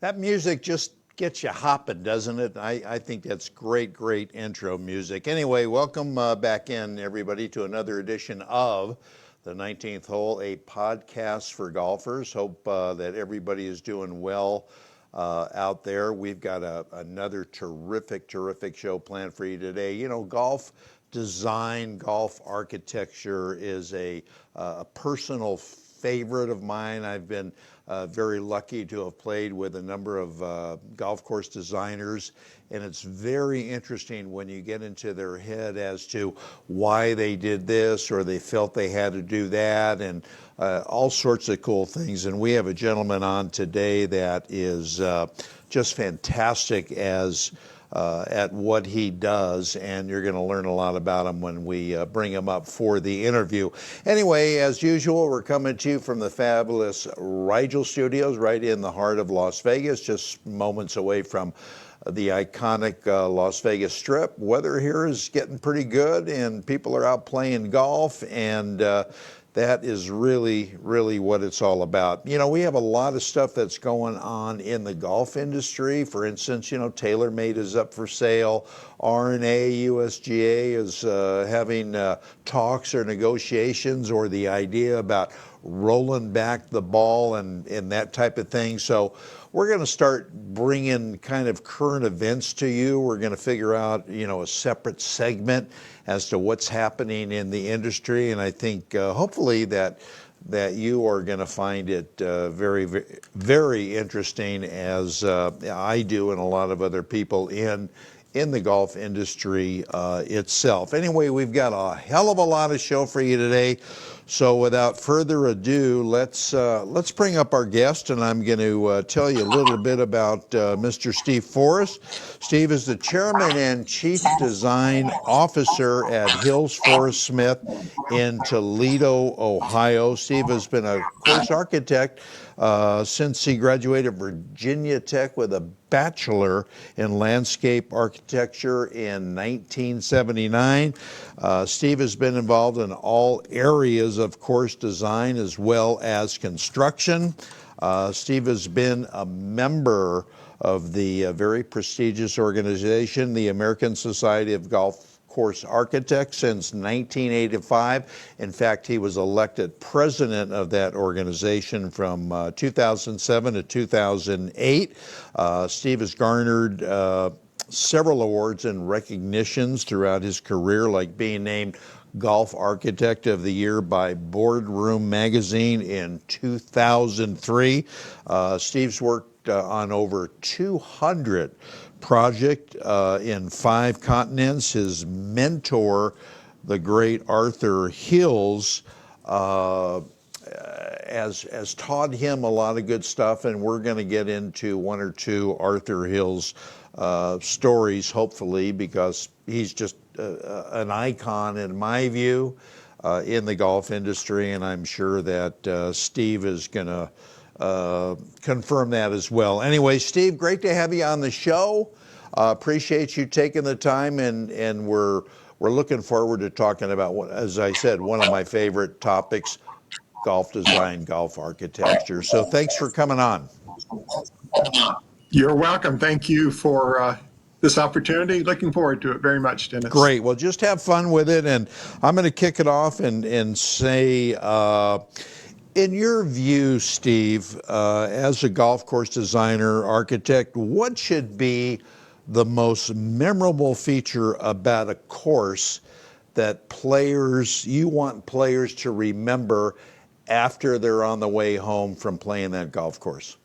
That music just gets you hopping, doesn't it? I think that's great intro music. Anyway, welcome back in, everybody, to another edition of the 19th Hole, a podcast for golfers. Hope that everybody is doing well out there. We've got another terrific show planned for you today. You know, golf design, golf architecture is a personal favorite of mine. I've been very lucky to have played with a number of golf course designers, and it's very interesting when you get into their head as to why they did this or they felt they had to do that, and all sorts of cool things. And we have a gentleman on today that is just fantastic at what he does, and you're going to learn a lot about him when we bring him up for the interview. Anyway, as usual, we're coming to you from the fabulous Rigel Studios right in the heart of Las Vegas, just moments away from the iconic Las Vegas Strip. Weather here is getting pretty good, and people are out playing golf, and that is really what it's all about. You know, we have a lot of stuff that's going on in the golf industry. For instance, you know, TaylorMade is up for sale. R&A, USGA is having talks or negotiations or the idea about rolling back the ball and that type of thing. So we're going to start bringing kind of current events to you. We're going to figure out, you know, a separate segment as to what's happening in the industry. And I think hopefully that you are going to find it very interesting, as I do and a lot of other people in the golf industry itself. Anyway, we've got a hell of a lot of show for you today. So without further ado, let's bring up our guest, and I'm going to tell you a little bit about Mr. Steve Forrest. Steve is the chairman and chief design officer at Hills Forrest Smith in Toledo, Ohio. Steve has been a course architect since he graduated Virginia Tech with a bachelor in landscape architecture in 1979. Steve has been involved in all areas of course design as well as construction. Steve has been a member of the very prestigious organization, the American Society of Golf Course Architects, since 1985. In fact, he was elected president of that organization from 2007 to 2008. Steve has garnered several awards and recognitions throughout his career, like being named Golf Architect of the Year by Boardroom Magazine in 2003. Steve's worked on over 200 project in 5 continents. His mentor, the great Arthur Hills, has taught him a lot of good stuff, and we're going to get into one or two Arthur Hills stories, hopefully, because he's just an icon in my view in the golf industry, and I'm sure that Steve is going to confirm that as well. Anyway, Steve, great to have you on the show. Appreciate you taking the time, and we're looking forward to talking about, as I said, one of my favorite topics, golf design, golf architecture. So thanks for coming on. You're welcome. Thank you for this opportunity. Looking forward to it very much, Dennis. Great. Well, just have fun with it, and I'm going to kick it off and say, in your view, Steve, as a golf course designer, architect, what should be the most memorable feature about a course that you want players to remember after they're on the way home from playing that golf course?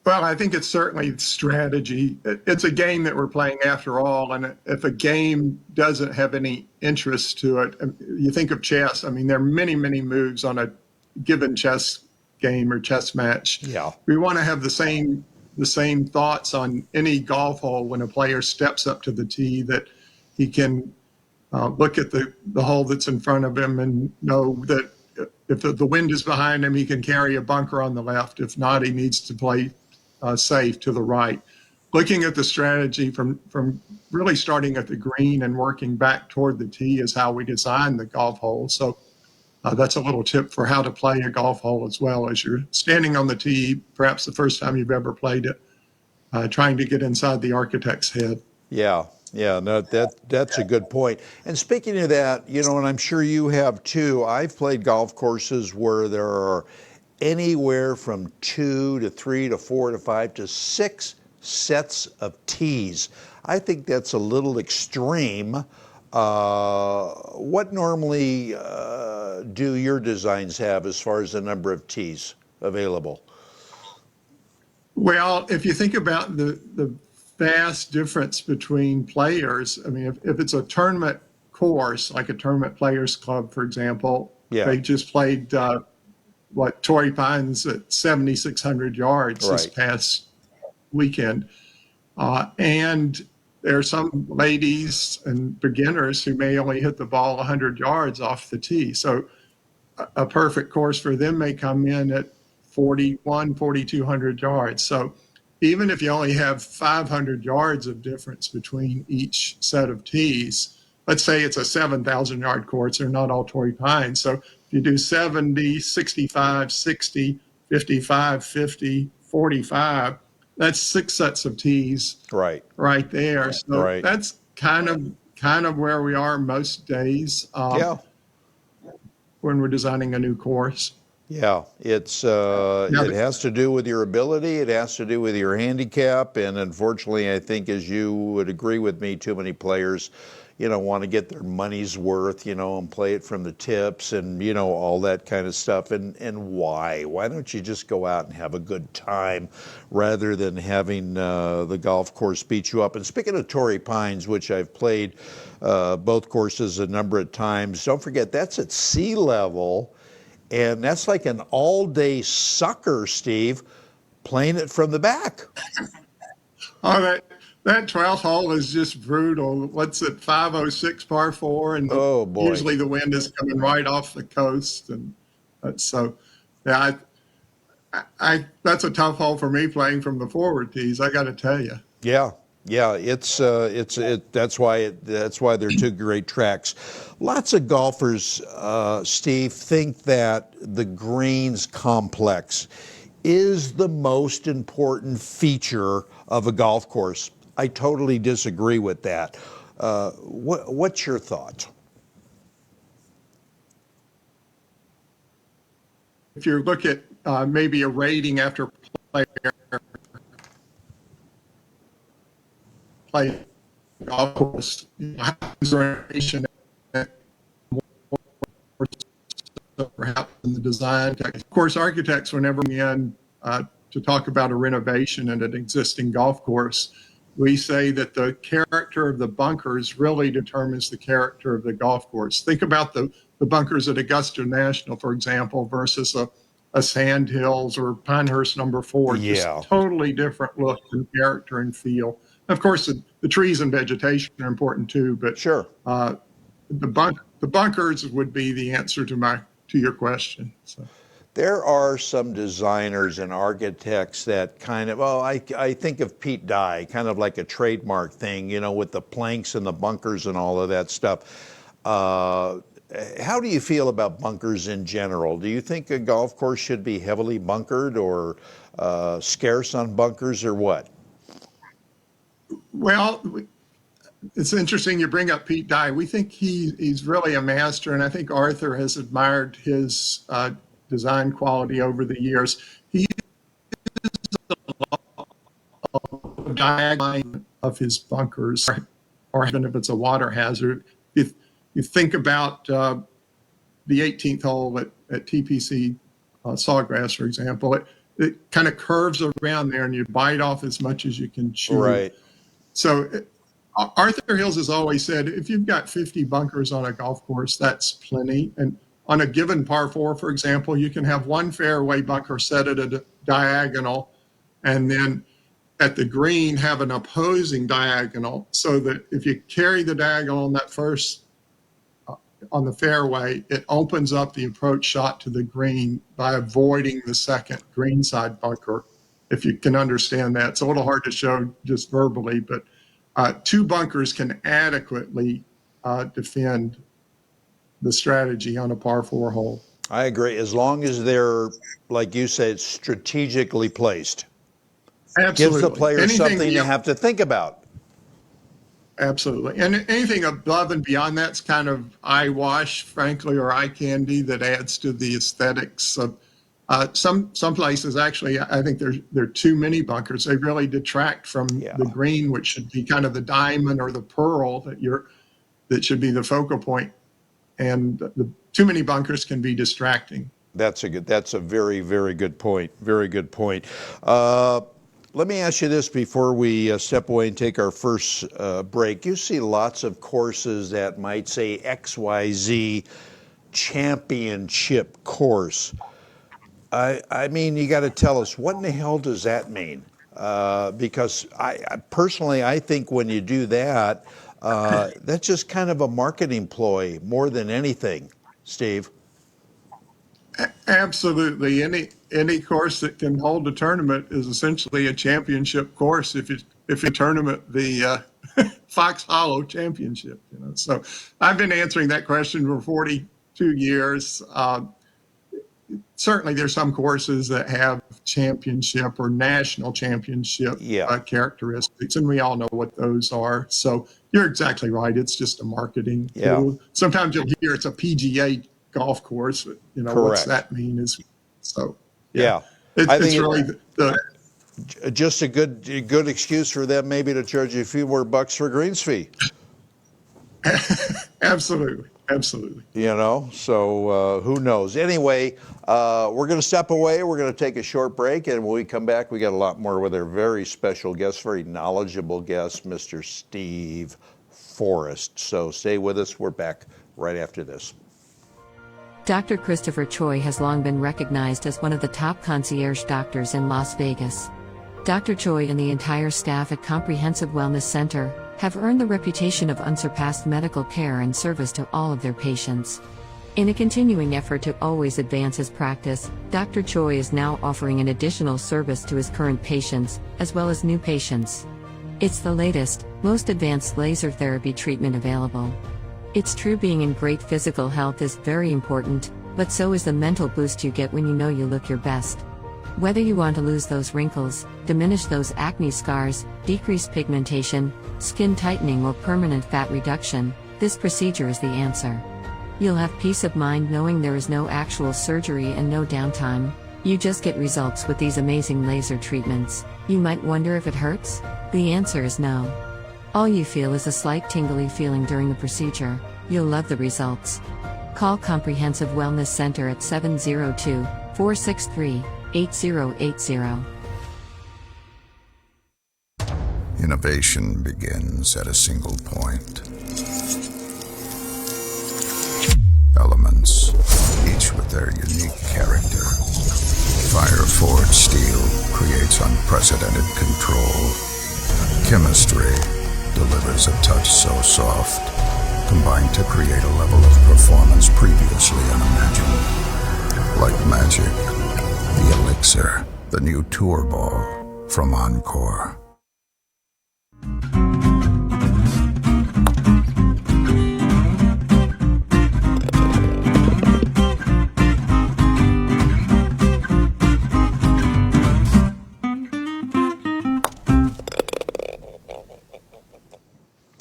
Well, I think it's certainly strategy. It's a game that we're playing after all, and if a game doesn't have any interest to it, you think of chess. I mean, there are many moves on a given chess game or chess match. Yeah. We want to have the same thoughts on any golf hole when a player steps up to the tee, that he can look at the hole that's in front of him and know that if the wind is behind him, he can carry a bunker on the left. If not, he needs to play safe to the right. Looking at the strategy from really starting at the green and working back toward the tee is how we design the golf hole. So That's a little tip for how to play a golf hole as well as you're standing on the tee, perhaps the first time you've ever played it, trying to get inside the architect's head. Yeah, yeah, no, that's a good point. And speaking of that, and I'm sure you have too, I've played golf courses where there are anywhere from 2 to 3 to 4 to 5 to 6 sets of tees. I think that's a little extreme. What normally do your designs have as far as the number of tees available? Well, if you think about the vast difference between players, I mean, if it's a tournament course, like a tournament players club, for example, Yeah, they just played Torrey Pines at 7,600 yards this right. past weekend. And there are some ladies and beginners who may only hit the ball 100 yards off the tee. So a perfect course for them may come in at 4,200 yards. So even if you only have 500 yards of difference between each set of tees, let's say it's a 7,000 yard course, they're not all Torrey Pines. So if you do 70, 65, 60, 55, 50, 45, that's 6 sets of tees Right, right there. So right. that's kind of where we are most days Yeah. when we're designing a new course. Yeah, it's Now, it has to do with your ability, it has to do with your handicap, and unfortunately, I think as you would agree with me, too many players, want to get their money's worth, and play it from the tips and all that kind of stuff. And why? Why don't you just go out and have a good time rather than having the golf course beat you up? And speaking of Torrey Pines, which I've played both courses a number of times, don't forget that's at sea level. And that's like an all-day sucker, Steve, playing it from the back. oh, that 12th hole is just brutal. What's it, 506 par four, and Oh boy. usually the wind is coming right off the coast, and so yeah, that's a tough hole for me playing from the forward tees. I got to tell you. Yeah. Yeah, that's why they're two great tracks. Lots of golfers, Steve, think that the greens complex is the most important feature of a golf course. I totally disagree with that. What's your thought? If you look at maybe a rating after player play golf course, happens perhaps in the design. Of course, architects, whenever we in to talk about a renovation in an existing golf course, we say that the character of the bunkers really determines the character of the golf course. Think about the bunkers at Augusta National, for example, versus a Sand Hills or Pinehurst number 4, just Yeah, totally different look and character and feel. Of course, the trees and vegetation are important too, but sure. the bunkers would be the answer to your question. So. There are some designers and architects that kind of, well, I think of Pete Dye, kind of like a trademark thing, with the planks and the bunkers and all of that stuff. How do you feel about bunkers in general? Do you think a golf course should be heavily bunkered or scarce on bunkers or what? Well, it's interesting you bring up Pete Dye. We think he's really a master, and I think Arthur has admired his design quality over the years. He a diagram of his bunkers, or even if it's a water hazard. If you think about the 18th hole at TPC Sawgrass, for example, it kind of curves around there, and you bite off as much as you can chew. Right. So Arthur Hills has always said, if you've got 50 bunkers on a golf course, that's plenty. And on a given par four, for example, you can have one fairway bunker set at a diagonal, and then at the green have an opposing diagonal, so that if you carry the diagonal on that first on the fairway, it opens up the approach shot to the green by avoiding the second greenside bunker. If you can understand that, it's a little hard to show just verbally, but two bunkers can adequately defend the strategy on a par 4 hole. I agree. As long as they're, like you said, strategically placed, gives the Absolutely. player Anything something to beyond, have to think about. absolutely. And anything above and beyond that's kind of eyewash, frankly, or eye candy that adds to the aesthetics of some places. Actually, I think there are too many bunkers. They really detract from Yeah, the green, which should be kind of the diamond or the pearl that should be the focal point. And too many bunkers can be distracting. that's a very, very good point. Very good point. Uh, Let me ask you this before we step away and take our first break. You see lots of courses that might say XYZ championship course. I mean, you got to tell us, what in the hell does that mean? Because I personally, I think when you do that, that's just kind of a marketing ploy more than anything, Steve. Absolutely. Any course that can hold a tournament is essentially a championship course. If you tournament the Fox Hollow Championship, So I've been answering that question for 42 years. Certainly, there's some courses that have championship or national championship Yeah, characteristics, and we all know what those are. So you're exactly right. It's just a marketing yeah, tool. Sometimes you'll hear it's a PGA golf course. But, what's correct. that mean? So yeah, Yeah, I it's think really the just a good excuse for them maybe to charge you a few more bucks for greens fee. absolutely, absolutely. So who knows? Anyway, we're going to step away. We're going to take a short break, and when we come back, we got a lot more with our very special guest, very knowledgeable guest, Mr. Steve Forrest. So stay with us. We're back right after this. Dr. Christopher Choi has long been recognized as one of the top concierge doctors in Las Vegas. Dr. Choi and the entire staff at Comprehensive Wellness Center have earned the reputation of unsurpassed medical care and service to all of their patients. In a continuing effort to always advance his practice, Dr. Choi is now offering an additional service to his current patients, as well as new patients. It's the latest, most advanced laser therapy treatment available. It's true, being in great physical health is very important, but so is the mental boost you get when you know you look your best. Whether you want to lose those wrinkles, diminish those acne scars, decrease pigmentation, skin tightening, or permanent fat reduction, this procedure is the answer. You'll have peace of mind knowing there is no actual surgery and no downtime. You just get results with these amazing laser treatments. You might wonder if it hurts? The answer is no. All you feel is a slight tingly feeling during the procedure. You'll love the results. Call Comprehensive Wellness Center at 702-463-8080. Innovation begins at a single point. Elements, each with their unique character. Fire-forged steel creates unprecedented control. Chemistry delivers a touch so soft, combined to create a level of performance previously unimagined. Like magic, the Elixir, the new Tour Ball from Encore.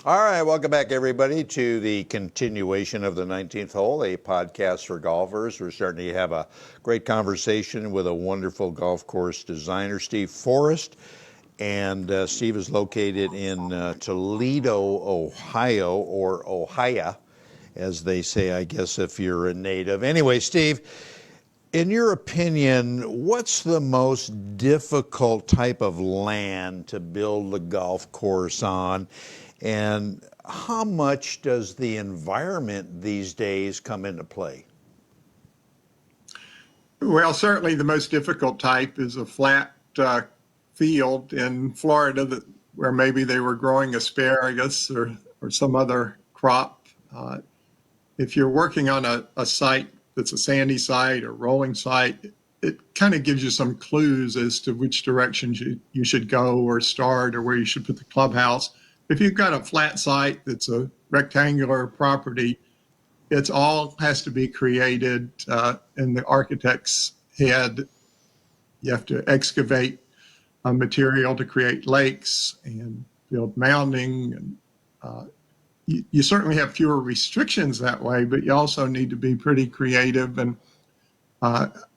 All right, welcome back, everybody, to the continuation of the 19th hole, a podcast for golfers. We're starting to have a great conversation with a wonderful golf course designer, Steve Forrest. And Steve is located in Toledo, Ohio, or Ohio, as they say, I guess, if you're a native. Anyway, Steve, in your opinion, what's the most difficult type of land to build a golf course on? And how much does the environment these days come into play? Well, certainly the most difficult type is a flat field in Florida where maybe they were growing asparagus or some other crop. If you're working on a site that's a sandy site or rolling site, it kind of gives you some clues as to which direction you should go or start or where you should put the clubhouse. If you've got a flat site that's a rectangular property, it's all has to be created in the architect's head. You have to excavate material to create lakes and build mounding. And you certainly have fewer restrictions that way, but you also need to be pretty creative. And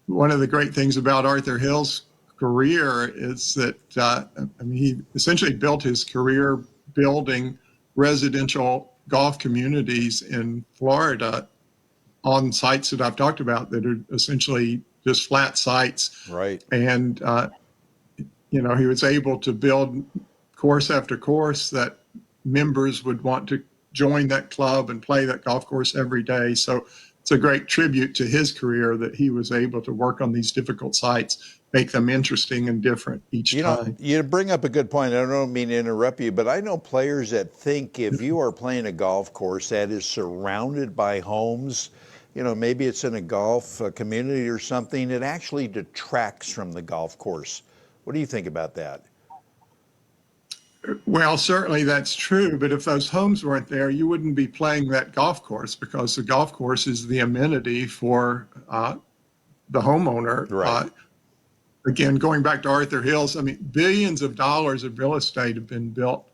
one of the great things about Arthur Hill's career is that, I mean, he essentially built his career building residential golf communities in Florida on sites that I've talked about that are essentially just flat sites. Right. And, he was able to build course after course that members would want to join that club and play that golf course every day. So it's a great tribute to his career that he was able to work on these difficult sites, make them interesting and different each time. You bring up a good point. I don't mean to interrupt you, but I know players that think if you are playing a golf course that is surrounded by homes, maybe it's in a golf community or something, it actually detracts from the golf course. What do you think about that? Well, certainly that's true, but if those homes weren't there, you wouldn't be playing that golf course because the golf course is the amenity for the homeowner. Right. Again, going back to Arthur Hill's, I mean, billions of dollars of real estate have been built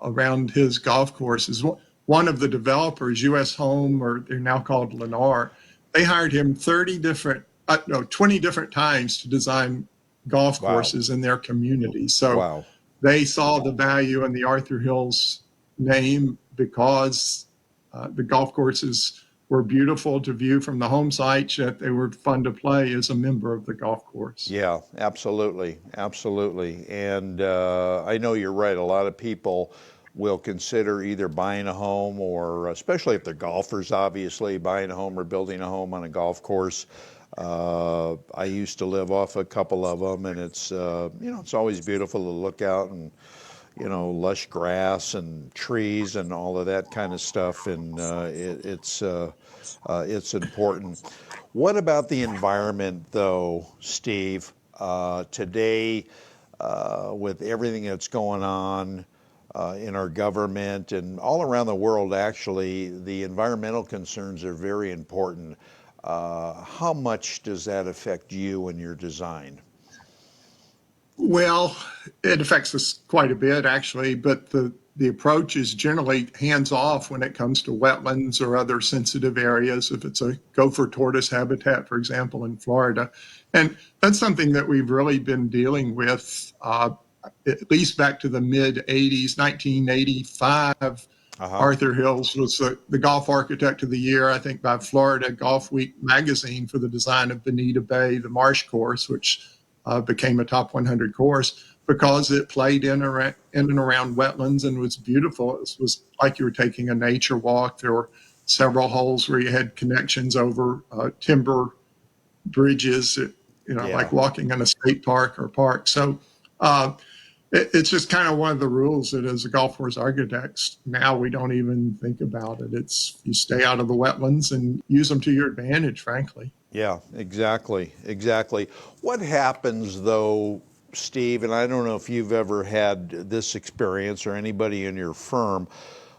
around his golf courses. One of the developers, US Home, or they're now called Lennar, they hired him 20 different times to design golf courses in their community. So they saw the value in the Arthur Hill's name because the golf courses were beautiful to view from the home site, yet they were fun to play as a member of the golf course. Yeah, absolutely. Absolutely. And I know you're right. A lot of people will consider either buying a home or, especially if they're golfers, obviously, buying a home or building a home on a golf course. I used to live off a couple of them, and it's it's always beautiful to look out and lush grass and trees and all of that kind of stuff, and it's important. What about the environment, though, Steve? Today, with everything that's going on in our government and all around the world, actually, the environmental concerns are very important. How much does that affect you and your design? Well, it affects us quite a bit, actually, but the approach is generally hands-off when it comes to wetlands or other sensitive areas, if it's a gopher tortoise habitat, for example, in Florida. And that's something that we've really been dealing with at least back to the mid-'80s, 1985. Arthur Hills was the golf architect of the year, I think, by Florida Golf Week magazine for the design of Bonita Bay, the Marsh course, which became a top 100 course because it played in and around wetlands and was beautiful. It was like you were taking a nature walk. There were several holes where you had connections over timber bridges, like walking in a state park or park. So it's just kind of one of the rules that as a golf course architects, now we don't even think about it. It's you stay out of the wetlands and use them to your advantage, frankly. Yeah, exactly. What happens, though, Steve, and I don't know if you've ever had this experience or anybody in your firm,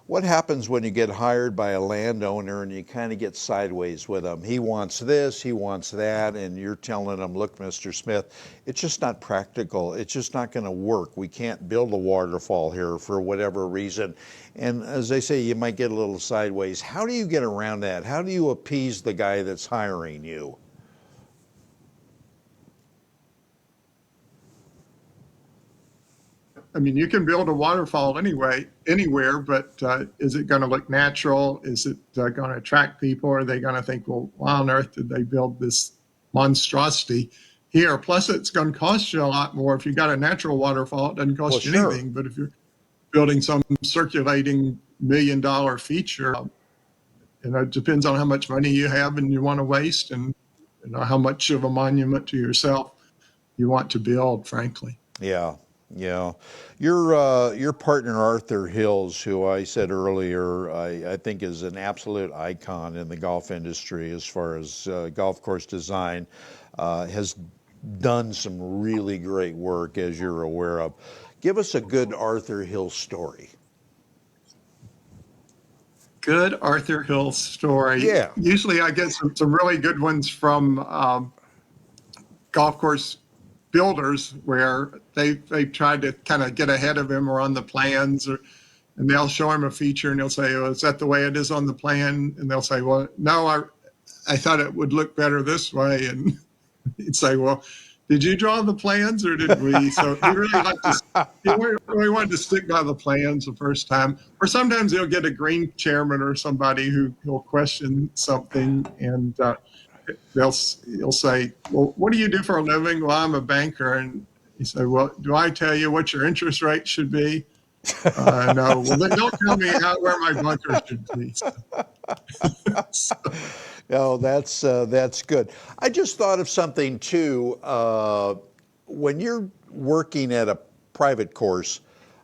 what happens when you get hired by a landowner and you kind of get sideways with him? He wants this, he wants that, and you're telling him, look, Mr. Smith, it's just not practical. It's just not going to work. We can't build a waterfall here for whatever reason. And as I say, you might get a little sideways. How do you get around that? How do you appease the guy that's hiring you? I mean, you can build a waterfall anywhere, but is it going to look natural? Is it going to attract people? Are they going to think, well, why on earth did they build this monstrosity here? Plus, it's going to cost you a lot more. If you got a natural waterfall, it doesn't cost you anything. But if you're building some circulating $1 million feature, it depends on how much money you have and you want to waste, and how much of a monument to yourself you want to build, frankly. Yeah. Your partner Arthur Hills, who I said earlier, I think is an absolute icon in the golf industry as far as golf course design, has done some really great work, as you're aware of. Give us a good Arthur Hill story. good Arthur Hill story. Yeah. Usually I get some really good ones from golf course builders where they've tried to kind of get ahead of him or on the plans, and they'll show him a feature and they'll say, oh, is that the way it is on the plan? And they'll say, well, no, I thought it would look better this way. And he'd say, well, did you draw the plans or did we? So he really liked to, we wanted to stick by the plans the first time. Or sometimes he'll get a green chairman or somebody who'll question something, and he'll say, well, what do you do for a living? Well, I'm a banker. And he said, well, do I tell you what your interest rate should be? No. Well, then don't tell me where my bunker should be. So, Oh, that's good. I just thought of something too. When you're working at a private course,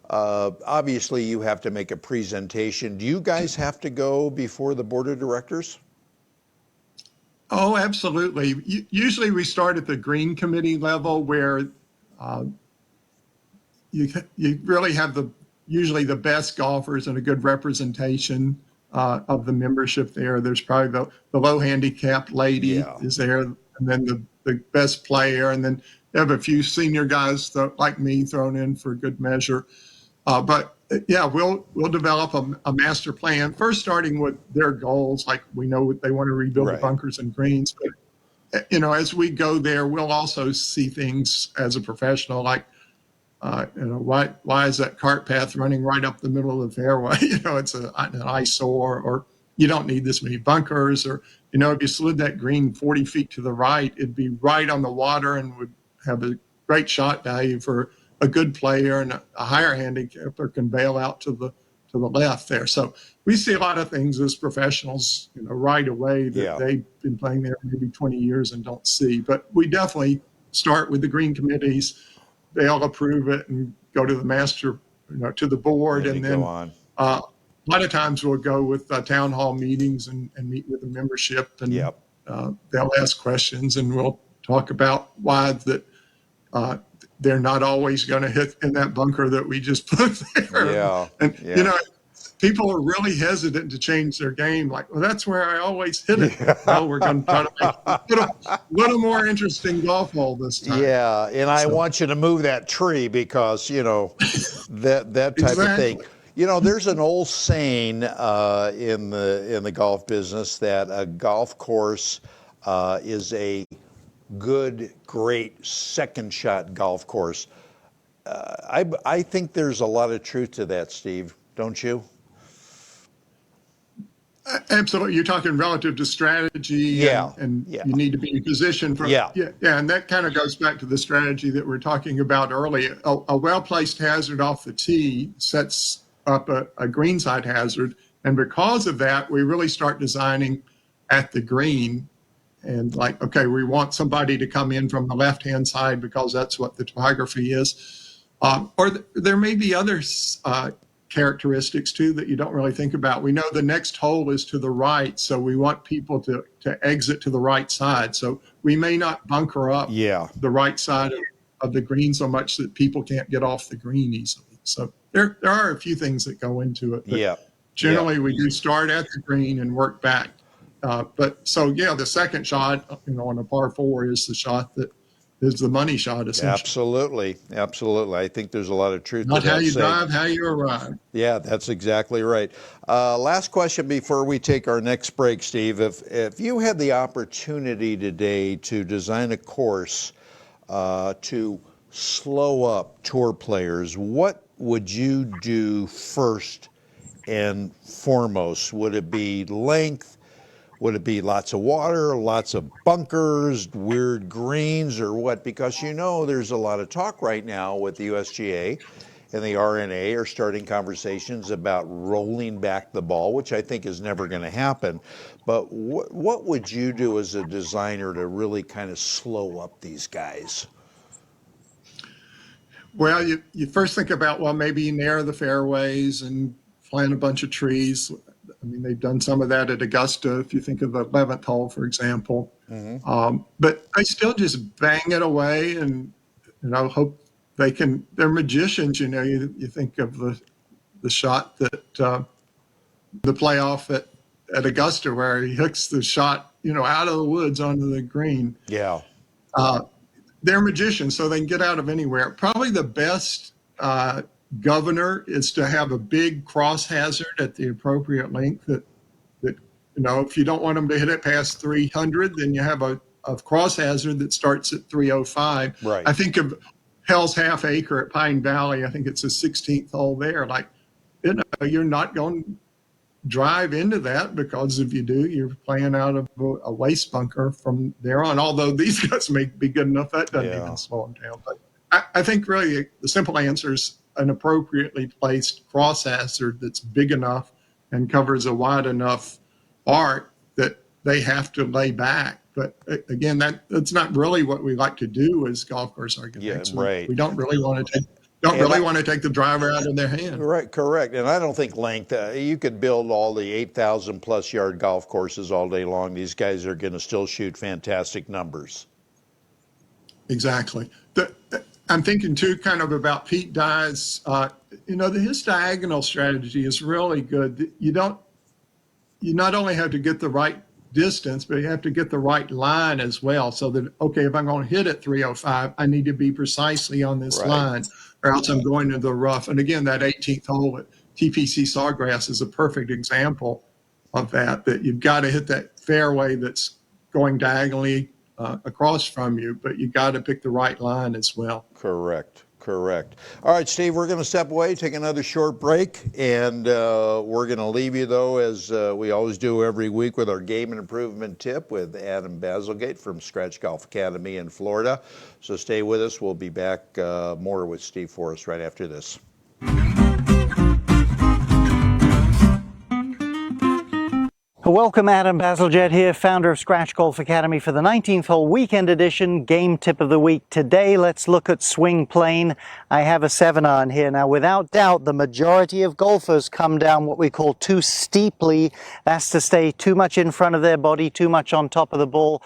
obviously you have to make a presentation. Do you guys have to go before the board of directors? oh, absolutely. Usually we start at the green committee level where you really have usually the best golfers and a good representation of the membership there. There's probably the low handicapped lady is there, and then the best player, and then you have a few senior guys like me thrown in for good measure. But yeah, we'll develop a master plan first, starting with their goals. Like we know they want to rebuild the bunkers and greens, but as we go there, we'll also see things as a professional, like why is that cart path running right up the middle of the fairway? It's an eyesore, or you don't need this many bunkers, or if you slid that green 40 feet to the right, it'd be right on the water and would have a great shot value for a good player, and a higher handicapper can bail out to the left there. So we see a lot of things as professionals, right away that they've been playing there maybe 20 years and don't see. But we definitely start with the green committees. They all approve it and go to the master, to the board, and then a lot of times we'll go with town hall meetings and meet with the membership, and they'll ask questions, and we'll talk about why they're not always going to hit in that bunker that we just put there. People are really hesitant to change their game. Like, well, that's where I always hit it. Well, we're going to try to make it a little more interesting golf hole this time. Yeah, and I want you to move that tree because, that type of thing. There's an old saying in the golf business that a golf course is a good, great second shot golf course. I think there's a lot of truth to that, Steve, don't you? Absolutely. You're talking relative to strategy, and you need to be in position for and that kind of goes back to the strategy that we were talking about earlier. A well-placed hazard off the tee sets up a greenside hazard, and because of that, we really start designing at the green. And we want somebody to come in from the left-hand side because that's what the topography is. Or there may be other characteristics too that you don't really think about. We know the next hole is to the right, so we want people to exit to the right side. So we may not bunker up the right side of the green so much that people can't get off the green easily. So there are a few things that go into it. But generally, we do start at the green and work back. The second shot, on a par 4 is the shot that is the money shot, essentially. Absolutely. I think there's a lot of truth to that. Not how you drive, how you arrive. Yeah, that's exactly right. Last question before we take our next break, Steve. If you had the opportunity today to design a course to slow up tour players, what would you do first and foremost? Would it be length? Would it be lots of water, lots of bunkers, weird greens, or what? Because there's a lot of talk right now with the USGA and the RNA are starting conversations about rolling back the ball, which I think is never going to happen. But what would you do as a designer to really kind of slow up these guys? Well, you first think about, maybe you narrow the fairways and plant a bunch of trees. I mean, they've done some of that at Augusta, if you think of the 11th hole, for example. But I still just bang it away and, hope they can, they're magicians, you think of the shot that the playoff at Augusta where he hooks the shot, out of the woods onto the green. Yeah. They're magicians, so they can get out of anywhere. Probably the best governor is to have a big cross hazard at the appropriate length that if you don't want them to hit it past 300, then you have a cross hazard that starts at 305. Right. I think of Hell's Half Acre at Pine Valley. I think it's the 16th hole there. You're not going to drive into that, because if you do, you're playing out of a waste bunker from there on. Although these guys may be good enough, that doesn't even slow them down. But I think really the simple answer is an appropriately placed cross hazard that's big enough and covers a wide enough arc that they have to lay back. But again, that's not really what we like to do as golf course architects. Yeah, right. We don't really want to take the driver out of their hand. Right, correct. And I don't think length, you could build all the 8,000 plus yard golf courses all day long. These guys are going to still shoot fantastic numbers. Exactly. I'm thinking too kind of about Pete Dye's, his diagonal strategy is really good. You not only have to get the right distance, but you have to get the right line as well, so that, okay, if I'm going to hit at 305, I need to be precisely on this line, or else I'm going to the rough. And again, that 18th hole at TPC Sawgrass is a perfect example of that you've got to hit that fairway that's going diagonally across from you, but you got to pick the right line as well. Correct. All right, Steve, we're going to step away, take another short break, and we're going to leave you, though, as we always do every week, with our game and improvement tip with Adam Bazalgate from Scratch Golf Academy in Florida. So stay with us. We'll be back more with Steve Forrest right after this. Welcome, Adam Bazalgette here, founder of Scratch Golf Academy, for the 19th hole weekend edition game tip of the week. Today, let's look at swing plane. I have a 7-iron here. Now, without doubt, the majority of golfers come down what we call too steeply. That's to stay too much in front of their body, too much on top of the ball.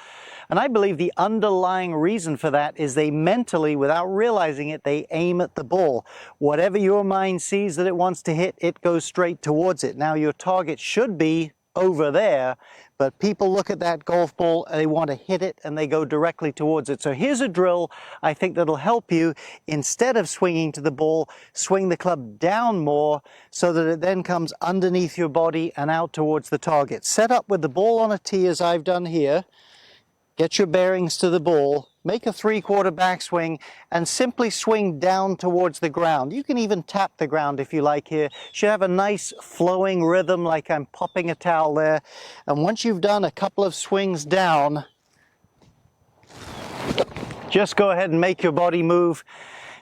And I believe the underlying reason for that is they mentally, without realizing it, they aim at the ball. Whatever your mind sees that it wants to hit, it goes straight towards it. Now, your target should be over there, but people look at that golf ball and they want to hit it and they go directly towards it. So here's a drill I think that'll help you. Instead of swinging to the ball, swing the club down more so that it then comes underneath your body and out towards the target. Set up with the ball on a tee as I've done here. Get your bearings to the ball, make a 3/4 backswing, and simply swing down towards the ground. You can even tap the ground if you like here. Should have a nice flowing rhythm like I'm popping a towel there. And once you've done a couple of swings down, just go ahead and make your body move.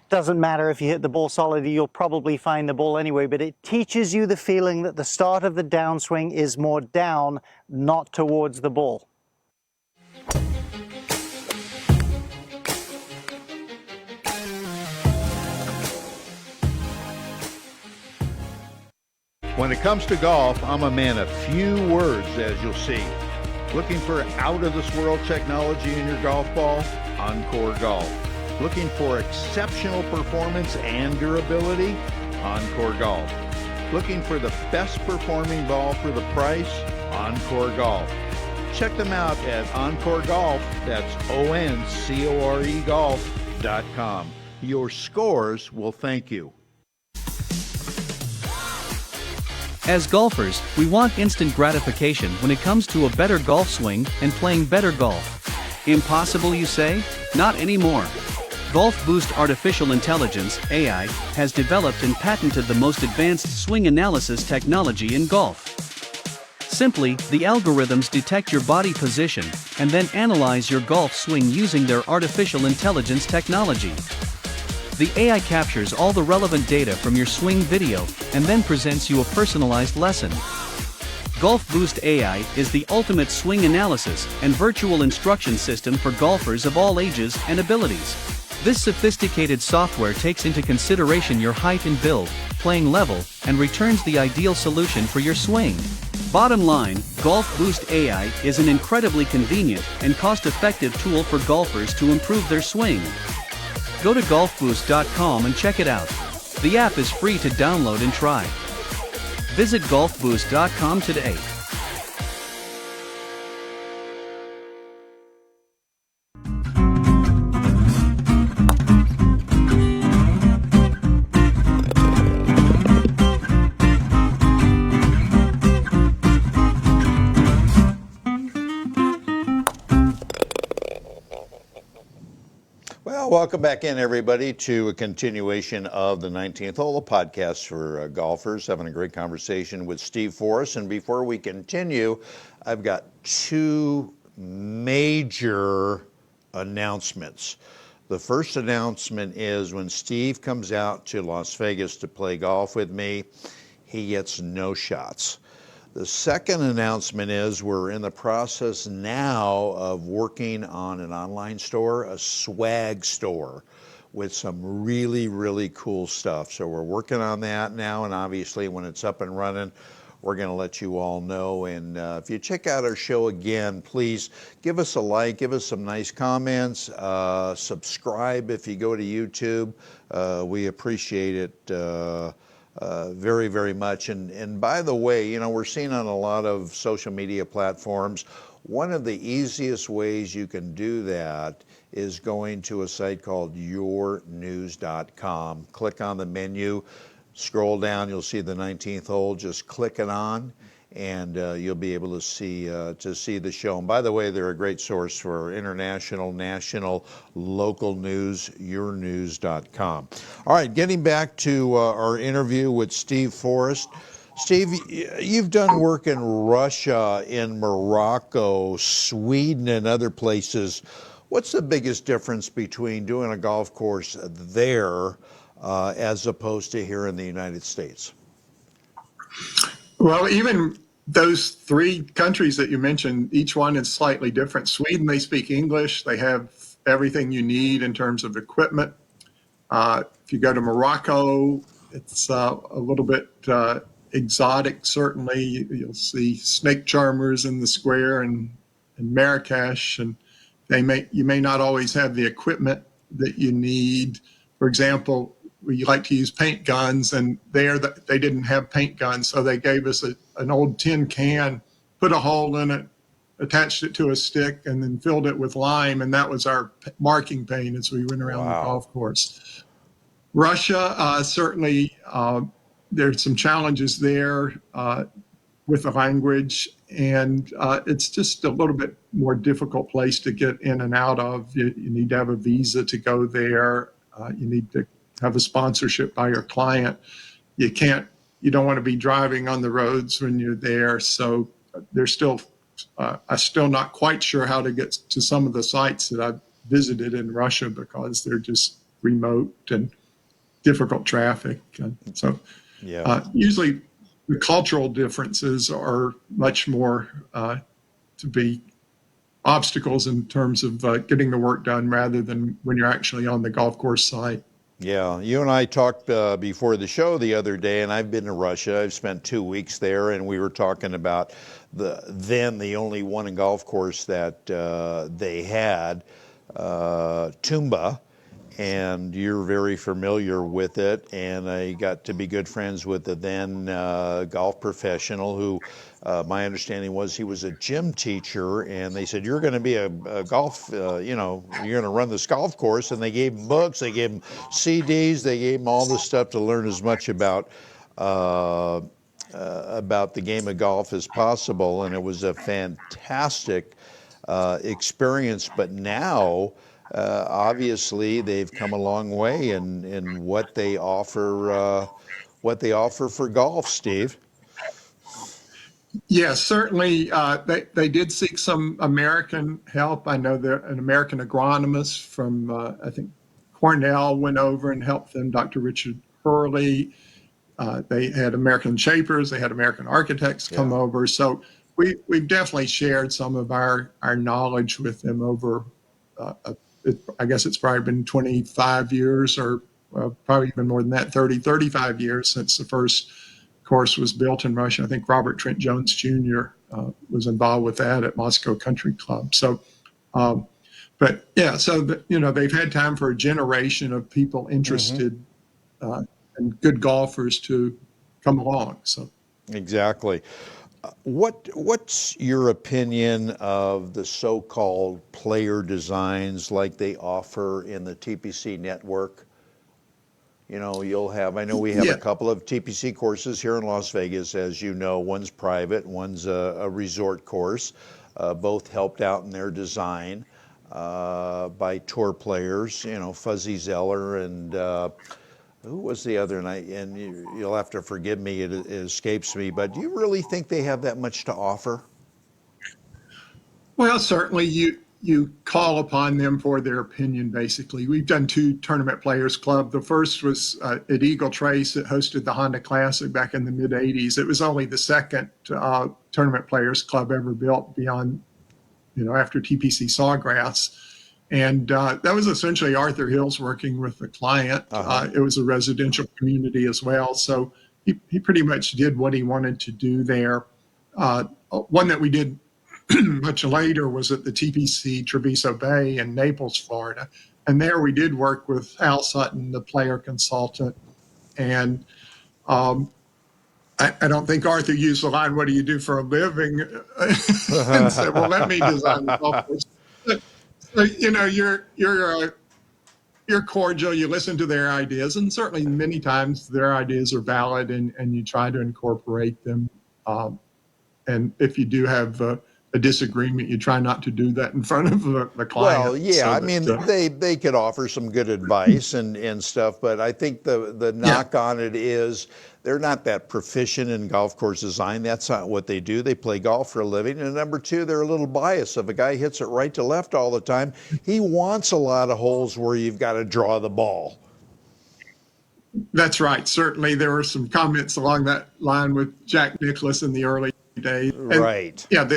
Doesn't matter if you hit the ball solidly, you'll probably find the ball anyway, but it teaches you the feeling that the start of the downswing is more down, not towards the ball. When it comes to golf, I'm a man of few words, as you'll see. Looking for out-of-this-world technology in your golf ball? Encore Golf. Looking for exceptional performance and durability? Encore Golf. Looking for the best performing ball for the price? Encore Golf. Check them out at Encore Golf. That's ONCORE golf.com. Your scores will thank you. As golfers, we want instant gratification when it comes to a better golf swing and playing better golf. Impossible, you say? Not anymore. Golf Boost Artificial Intelligence, AI, has developed and patented the most advanced swing analysis technology in golf. Simply, the algorithms detect your body position and then analyze your golf swing using their artificial intelligence technology. The AI captures all the relevant data from your swing video and then presents you a personalized lesson. Golf Boost AI is the ultimate swing analysis and virtual instruction system for golfers of all ages and abilities. This sophisticated software takes into consideration your height and build, playing level, and returns the ideal solution for your swing. Bottom line, Golf Boost AI is an incredibly convenient and cost-effective tool for golfers to improve their swing. Go to golfboost.com and check it out. The app is free to download and try. Visit golfboost.com today. Well, welcome back in, everybody, to a continuation of the 19th hole, a podcast for golfers, having a great conversation with Steve Forrest. And before we continue, I've got two major announcements. The first announcement is when Steve comes out to Las Vegas to play golf with me, he gets no shots. The second announcement is we're in the process now of working on an online store, a swag store with some really, really cool stuff. So we're working on that now, and obviously when it's up and running, we're going to let you all know. And if you check out our show again, please give us a like, give us some nice comments, subscribe if you go to YouTube. We appreciate it very, very much. And by the way, you know, we're seeing on a lot of social media platforms, one of the easiest ways you can do that is going to a site called yournews.com. Click on the menu, scroll down, you'll see the 19th hole, just click it on, and you'll be able to see the show. And by the way, they're a great source for international, national, local news, yournews.com. All right, getting back to our interview with Steve Forrest. Steve, you've done work in Russia, in Morocco, Sweden, and other places. What's the biggest difference between doing a golf course there as opposed to here in the United States? Well, even those three countries that you mentioned, each one is slightly different. Sweden, they speak English. They have everything you need in terms of equipment. If you go to Morocco, it's a little bit exotic, certainly. You'll see snake charmers in the square and Marrakesh, and you may not always have the equipment that you need. For example, we like to use paint guns, and they didn't have paint guns, so they gave us an old tin can, put a hole in it, attached it to a stick, and then filled it with lime, and that was our marking paint as we went around the golf course. Russia, certainly, there's some challenges there with the language, and it's just a little bit more difficult place to get in and out of. You need to have a visa to go there. You need to have a sponsorship by your client. You don't want to be driving on the roads when you're there. So I'm still not quite sure how to get to some of the sites that I've visited in Russia because they're just remote and difficult traffic. And so usually the cultural differences are much more to be obstacles in terms of getting the work done rather than when you're actually on the golf course site. Yeah, you and I talked before the show the other day, and I've been to Russia. I've spent 2 weeks there, and we were talking about the only one in golf course that they had, Tumba, and you're very familiar with it. And I got to be good friends with the then golf professional who, my understanding was he was a gym teacher, and they said, you're going to be a golf, you're going to run this golf course. And they gave him books, they gave him CDs, they gave him all this stuff to learn as much about the game of golf as possible. And it was a fantastic experience. But now, obviously, they've come a long way in what they offer for golf, Steve. Yeah, certainly. They did seek some American help. I know that an American agronomist from, I think, Cornell went over and helped them, Dr. Richard Hurley. They had American shapers. They had American architects come over. So we've definitely shared some of our knowledge with them over, I guess it's probably been 25 years or probably even more than that, 35 years since the first course was built in Russia. I think Robert Trent Jones Jr. Was involved with that at Moscow Country Club. So, but yeah, so they've had time for a generation of people interested and good golfers to come along. So Exactly. What's your opinion of the so-called player designs like they offer in the TPC network? You know, I know we have a Yeah, couple of TPC courses here in Las Vegas, as you know. One's private, one's a resort course. Both helped out in their design by tour players, you know, Fuzzy Zeller and who was the other night? And you'll have to forgive me, it escapes me, but do you really think they have that much to offer? well, certainly you call upon them for their opinion. Basically, we've done two tournament players club. The first was at Eagle Trace that hosted the Honda Classic back in the mid '80s. It was only the second tournament players club ever built beyond, after TPC Sawgrass. And that was essentially Arthur Hills working with the client. Uh-huh. It was a residential community as well. So he pretty much did what he wanted to do there. One that we did much later was at the TPC Treviso Bay in Naples, Florida. And there we did work with Al Sutton, the player consultant. And I don't think Arthur used the line, "What do you do for a living?" and said, "Well, let me design the golf course." So, you're cordial. You listen to their ideas, and certainly many times their ideas are valid, and you try to incorporate them. And if you do have a disagreement, you try not to do that in front of the client. Well, yeah, So I that, mean, they could offer some good advice and stuff, but I think the yeah, knock on it is they're not that proficient in golf course design. That's not what they do. They play golf for a living. And number two, they're a little biased. If a guy hits it right to left all the time, he wants a lot of holes where you've got to draw the ball. that's right. Certainly, there were some comments along that line with Jack Nicklaus in the early days. And Right. yeah,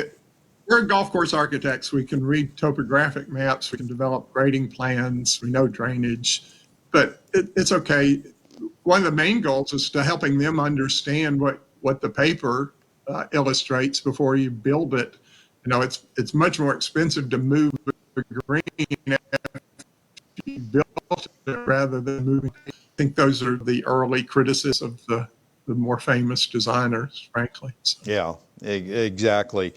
we're golf course architects. We can read topographic maps. We can develop grading plans. We know drainage, but it's okay. One of the main goals is to helping them understand what the paper illustrates before you build it. It's much more expensive to move a green after you built it rather than moving. I think those are the early criticisms of the more famous designers, frankly. So. Yeah, exactly.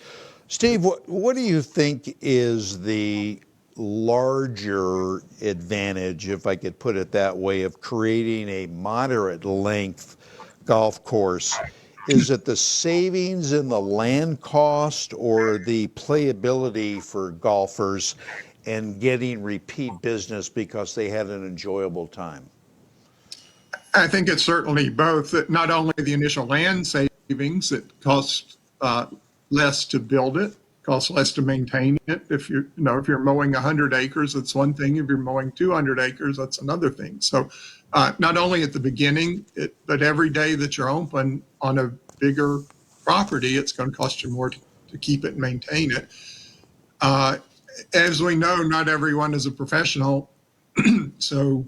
Steve, what do you think is the larger advantage, if I could put it that way, of creating a moderate length golf course? Is it the savings in the land cost or the playability for golfers and getting repeat business because they had an enjoyable time? I think it's certainly both. That not only the initial land savings, it costs less to build it, costs less to maintain it. If you're mowing 100 acres, that's one thing. If you're mowing 200 acres, that's another thing. So not only at the beginning, but every day that you're open on a bigger property, it's going to cost you more to keep it and maintain it. As we know, not everyone is a professional. So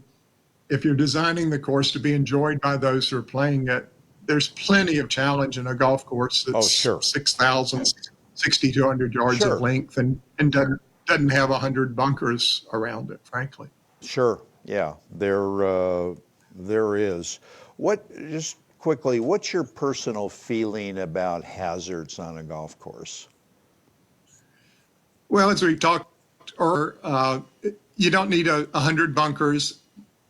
if you're designing the course to be enjoyed by those who are playing it, there's plenty of challenge in a golf course Oh, that's sure. 6,000, 6,200 yards of Sure. length and doesn't have 100 bunkers around it, frankly. Sure. Yeah, there is. Just quickly, what's your personal feeling about hazards on a golf course? Well, as we talked earlier, you don't need 100 bunkers.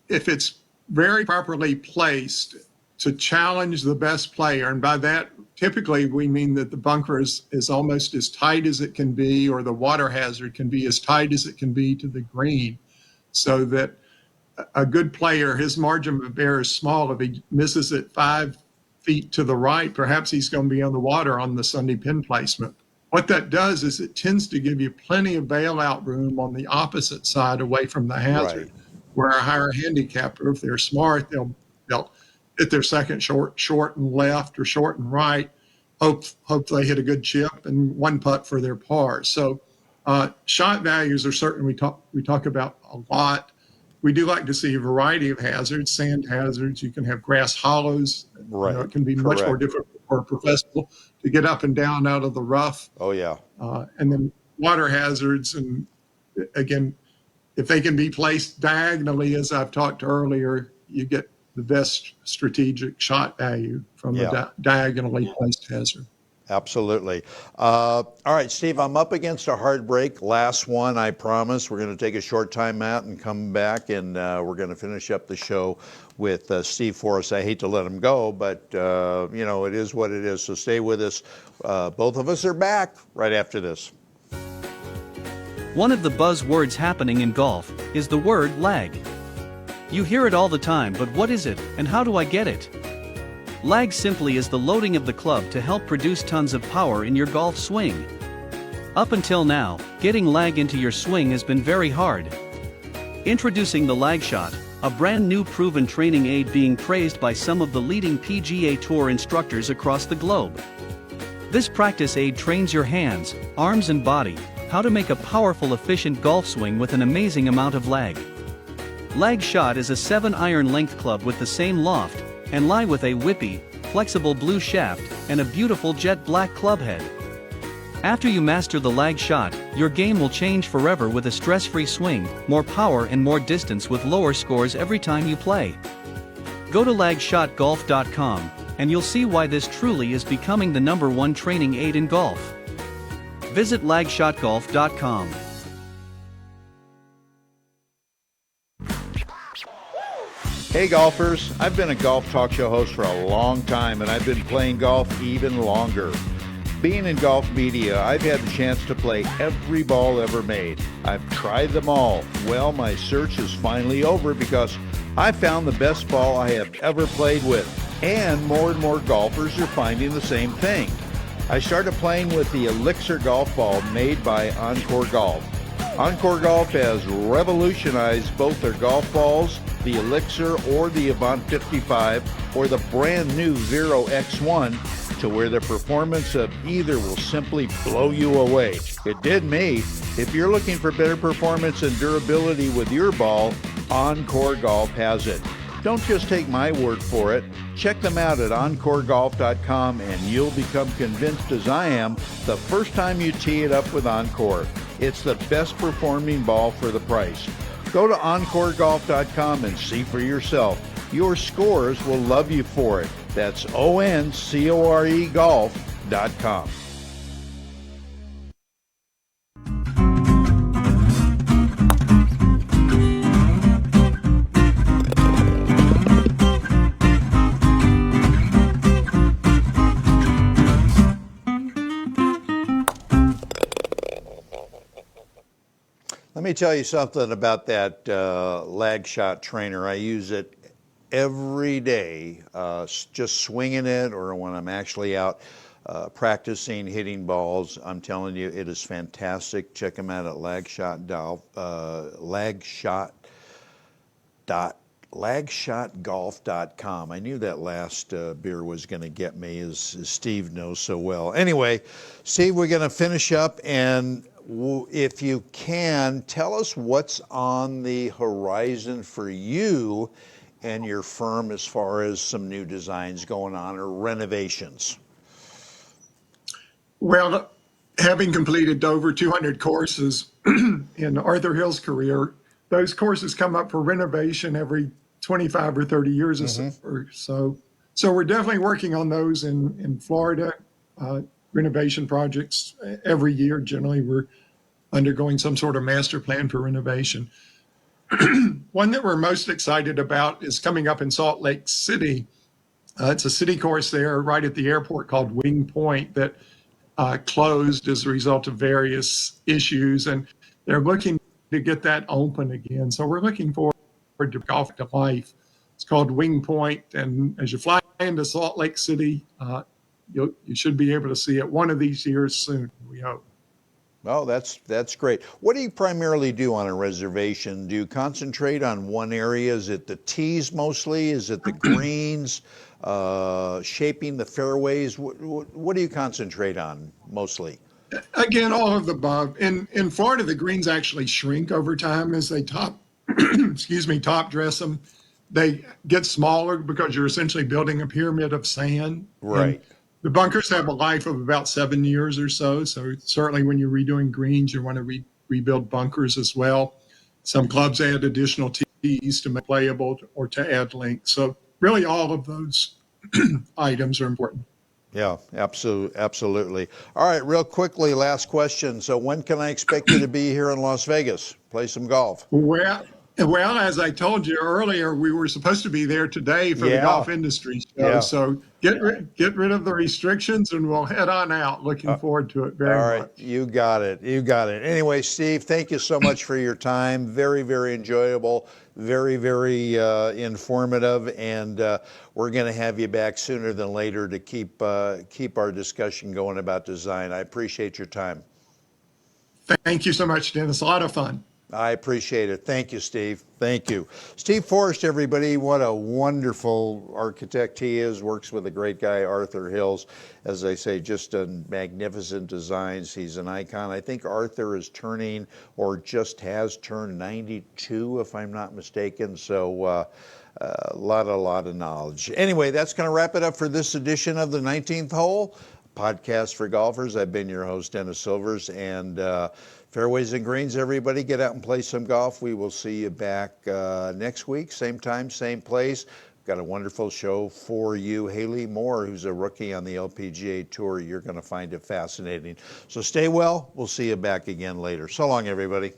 If it's very properly placed to challenge the best player, and by that, typically we mean that the bunker is almost as tight as it can be, or the water hazard can be as tight as it can be to the green, so that a good player, his margin of error is small. If he misses it 5 feet to the right, perhaps he's going to be on the water on the Sunday pin placement. What that does is it tends to give you plenty of bailout room on the opposite side away from the hazard, Right. where a higher handicapper, if they're smart, they'll hit their second short and left or short and right, hope they hit a good chip and one putt for their par. So shot values are certain we talk about a lot. We do like to see a variety of hazards, sand hazards. You can have grass hollows. Right. It can be much more Correct. difficult for a professional to get up and down out of the rough. Oh, yeah. And then water hazards. And again, if they can be placed diagonally, as I've talked earlier, you get the best strategic shot value from Yeah. a diagonally placed hazard. Absolutely. All right, Steve, I'm up against a hard break. Last one, I promise. We're going to take a short time out and come back, and we're going to finish up the show with Steve Forrest. I hate to let him go, but, you know, it is what it is. So stay with us. Both of us are back right after this. One of the buzzwords happening in golf is the word lag. You hear it all the time, but what is it, and how do I get it? Lag simply is the loading of the club to help produce tons of power in your golf swing. Up until now, getting lag into your swing has been very hard. Introducing the lag shot, a brand new proven training aid being praised by some of the leading PGA Tour instructors across the globe. This practice aid trains your hands, arms and body how to make a powerful, efficient golf swing with an amazing amount of lag. Lag shot is a 7-iron length club with the same loft and lie with a whippy, flexible blue shaft and a beautiful jet black club head. After you master the lag shot, your game will change forever with a stress-free swing, more power and more distance with lower scores every time you play. Go to lagshotgolf.com and you'll see why this truly is becoming the #1 training aid in golf. Visit lagshotgolf.com. Hey golfers, I've been a golf talk show host for a long time, and I've been playing golf even longer. Being in golf media, I've had the chance to play every ball ever made. I've tried them all. Well, my search is finally over because I found the best ball I have ever played with, and more golfers are finding the same thing. I started playing with the Elixir golf ball made by Encore Golf. Encore Golf has revolutionized both their golf balls, the Elixir or the Avant 55, or the brand new Vero X1, to where the performance of either will simply blow you away. It did me. If you're looking for better performance and durability with your ball, Encore Golf has it. Don't just take my word for it. Check them out at encoregolf.com and you'll become convinced, as I am, the first time you tee it up with Encore. It's the best performing ball for the price. Go to encoregolf.com and see for yourself. Your scores will love you for it. That's ONCORE golf.com. Let me tell you something about that lag shot trainer. I use it every day, just swinging it, or when I'm actually out practicing hitting balls. I'm telling you, it is fantastic. Check them out at lagshotgolf.com. I knew that last beer was going to get me, as Steve knows so well. Anyway, Steve, we're going to finish up, and if you can, tell us what's on the horizon for you and your firm as far as some new designs going on or renovations. Well, having completed over 200 courses in Arthur Hill's career, those courses come up for renovation every 25 or 30 years or so. So we're definitely working on those in Florida, renovation projects every year. Generally, we're undergoing some sort of master plan for renovation. One that we're most excited about is coming up in Salt Lake City. It's a city course there right at the airport called Wing Point that closed as a result of various issues, and they're looking to get that open again. So we're looking forward to golf to life. It's called Wing Point, and as you fly into Salt Lake City, you should be able to see it one of these years soon, we hope. Oh, that's great. What do you primarily do on a reservation? Do you concentrate on one area? Is it the tees mostly? Is it the greens? Shaping the fairways? What do you concentrate on mostly? Again, all of the above. In Florida, the greens actually shrink over time as they top dress them. They get smaller because you're essentially building a pyramid of sand. Right. And the bunkers have a life of about 7 years or so. So certainly when you're redoing greens, you want to rebuild bunkers as well. Some clubs add additional tees to make playable or to add length. So really all of those items are important. Yeah, absolutely. All right, real quickly, last question. So when can I expect you to be here in Las Vegas? Play some golf. Well, as I told you earlier, we were supposed to be there today for the Yeah, golf industry show. yeah. So get rid of the restrictions and we'll head on out. Looking forward to it very All right, much. you got it. You got it. Anyway, Steve, thank you so much for your time. Very, very enjoyable, very informative, and we're going to have you back sooner than later to keep our discussion going about design. I appreciate your time. Thank you so much, Dennis. A lot of fun. I appreciate it. Thank you, Steve. Thank you. Steve Forrest, everybody. What a wonderful architect he is. Works with a great guy, Arthur Hills. As I say, just a magnificent designs. He's an icon. I think Arthur is turning, or just has turned 92, if I'm not mistaken. So a lot of knowledge. Anyway, that's going to wrap it up for this edition of the 19th Hole podcast for golfers. I've been your host, Dennis Silvers, and fairways and greens, everybody, get out and play some golf. We will see you back next week, same time, same place. Got a wonderful show for you. Haley Moore, who's a rookie on the LPGA Tour, you're going to find it fascinating. So stay well. We'll see you back again later. So long, everybody.